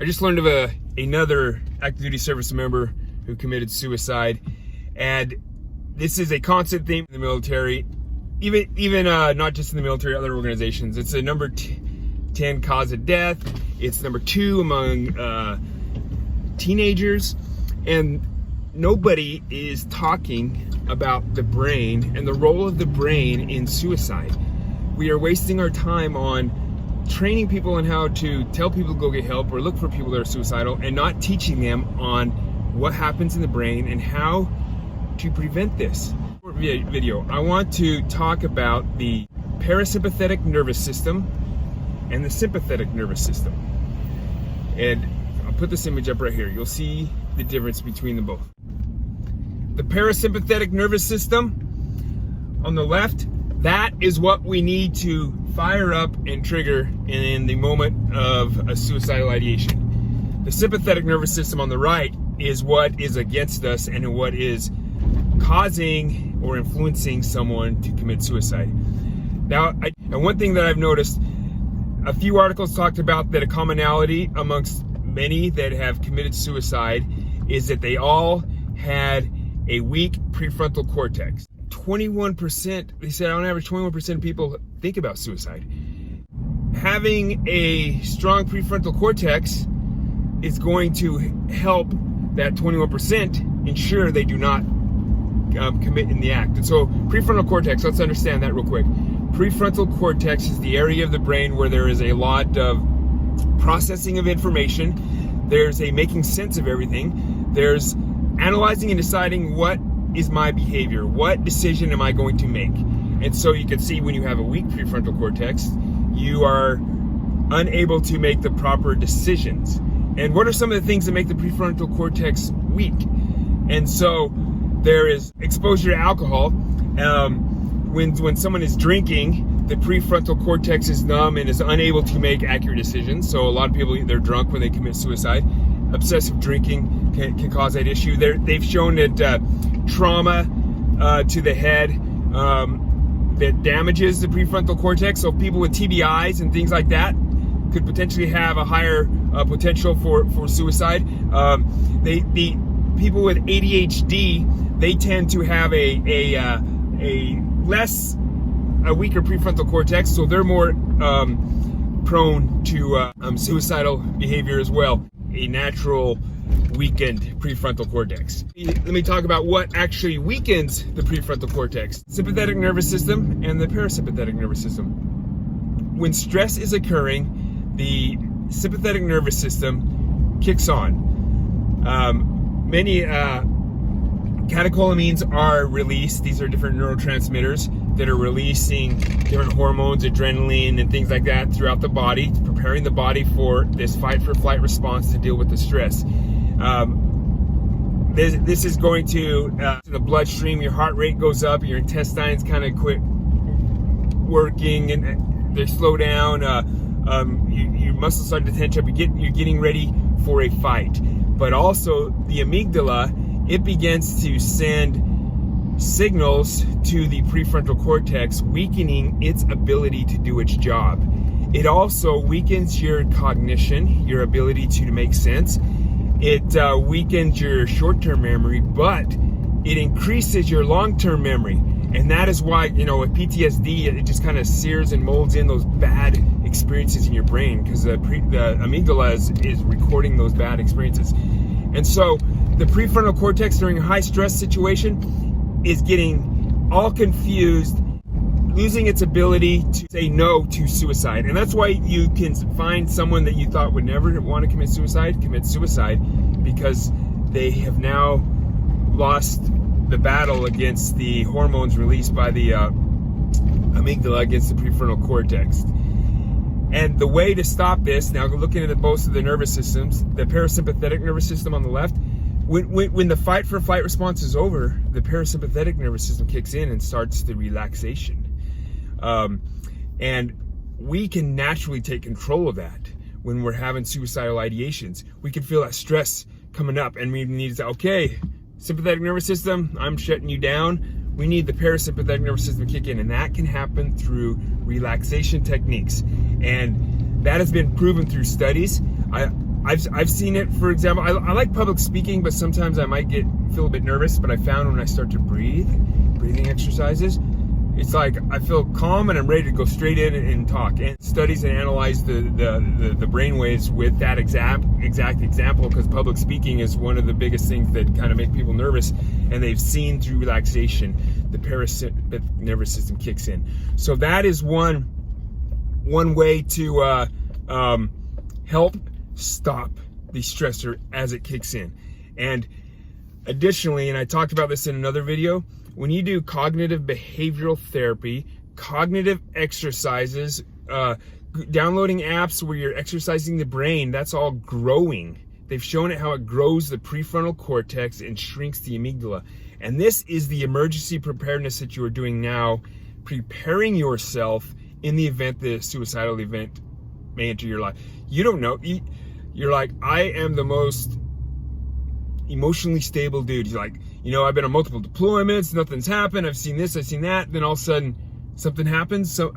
I just learned of another active duty service member who committed suicide, and this is a constant theme in the military, even not just in the military, other organizations. It's the number 10 cause of death. It's number 2 among teenagers, and nobody is talking about the brain and the role of the brain in suicide. We are wasting our time on training people on how to tell people to go get help or look for people that are suicidal, and not teaching them on what happens in the brain and how to prevent this. Video, I want to talk about the parasympathetic nervous system and the sympathetic nervous system. And I'll put this image up right here. You'll see the difference between them both. The parasympathetic nervous system on the left, that is what we need to fire up and trigger in the moment of a suicidal ideation. The sympathetic nervous system on the right is what is against us and what is causing or influencing someone to commit suicide. Now, and one thing that I've noticed, a few articles talked about that a commonality amongst many that have committed suicide is that they all had a weak prefrontal cortex. 21%, they said on average 21% of people think about suicide. Having a strong prefrontal cortex is going to help that 21% ensure they do not commit in the act. And so prefrontal cortex, let's understand that real quick. Prefrontal cortex is the area of the brain where there is a lot of processing of information. There's a making sense of everything. There's analyzing and deciding what is my behavior, what decision am I going to make. And so you can see when you have a weak prefrontal cortex, you are unable to make the proper decisions. And what are some of the things that make the prefrontal cortex weak? And so there is exposure to alcohol. When someone is drinking, the prefrontal cortex is numb and is unable to make accurate decisions. So a lot of people, they're drunk when they commit suicide. Obsessive drinking can cause that issue. They've shown that trauma to the head that damages the prefrontal cortex. So people with TBIs and things like that could potentially have a higher potential for suicide. The people with ADHD, they tend to have a weaker prefrontal cortex, so they're more prone to suicidal behavior as well. A natural weakened prefrontal cortex. Let me talk about what actually weakens the prefrontal cortex. Sympathetic nervous system and the parasympathetic nervous system. When stress is occurring, the sympathetic nervous system kicks on. Many catecholamines are released. These are different neurotransmitters that are releasing different hormones, adrenaline, and things like that throughout the body, preparing the body for this fight for flight response to deal with the stress. This is going to the bloodstream. Your heart rate goes up, your intestines kind of quit working and they slow down. Your muscles start to tense up. You're getting ready for a fight. But also the amygdala, it begins to send signals to the prefrontal cortex, weakening its ability to do its job. It also weakens your cognition, your ability to make sense. It weakens your short-term memory, but it increases your long-term memory. And that is why, with PTSD, it just kind of sears and molds in those bad experiences in your brain, because the amygdala is recording those bad experiences. And so the prefrontal cortex during a high stress situation is getting all confused, losing its ability to say no to suicide. And that's why you can find someone that you thought would never want to commit suicide, because they have now lost the battle against the hormones released by the amygdala against the prefrontal cortex. And the way to stop this, now looking at both of the nervous systems, the parasympathetic nervous system on the left, when the fight for flight response is over, the parasympathetic nervous system kicks in and starts the relaxation. And we can naturally take control of that when we're having suicidal ideations. We can feel that stress coming up and we need to say, okay, sympathetic nervous system, I'm shutting you down. We need the parasympathetic nervous system to kick in, and that can happen through relaxation techniques. And that has been proven through studies. I've seen it, for example, I like public speaking, but sometimes I might feel a bit nervous, but I found when I start to breathing exercises, it's like I feel calm and I'm ready to go straight in and talk. And studies and analyze the brain waves with that exact example, because public speaking is one of the biggest things that kind of make people nervous, and they've seen through relaxation the parasympathetic nervous system kicks in. So that is one way to help stop the stressor as it kicks in. And additionally, and I talked about this in another video, when you do cognitive behavioral therapy, cognitive exercises, downloading apps where you're exercising the brain, that's all growing. They've shown it how it grows the prefrontal cortex and shrinks the amygdala. And this is the emergency preparedness that you are doing now, preparing yourself in the event that a suicidal event may enter your life. You don't know. You're like, I am the most emotionally stable dude. You're like, I've been on multiple deployments, nothing's happened, I've seen this, I've seen that, then all of a sudden something happens, so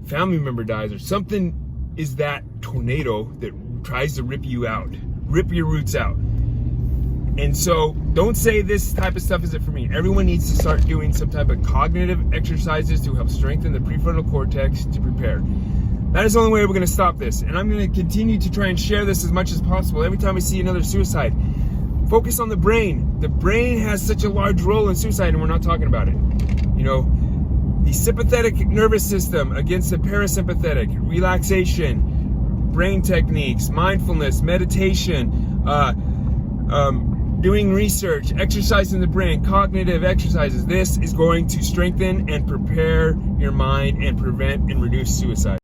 family member dies, or something is that tornado that tries to rip you out, rip your roots out. And so don't say this type of stuff isn't for me. Everyone needs to start doing some type of cognitive exercises to help strengthen the prefrontal cortex to prepare. That is the only way we're going to stop this. And I'm going to continue to try and share this as much as possible. Every time we see another suicide, focus on the brain. The brain has such a large role in suicide, and we're not talking about it. The sympathetic nervous system against the parasympathetic, relaxation, brain techniques, mindfulness, meditation, doing research, exercising the brain, cognitive exercises. This is going to strengthen and prepare your mind and prevent and reduce suicide.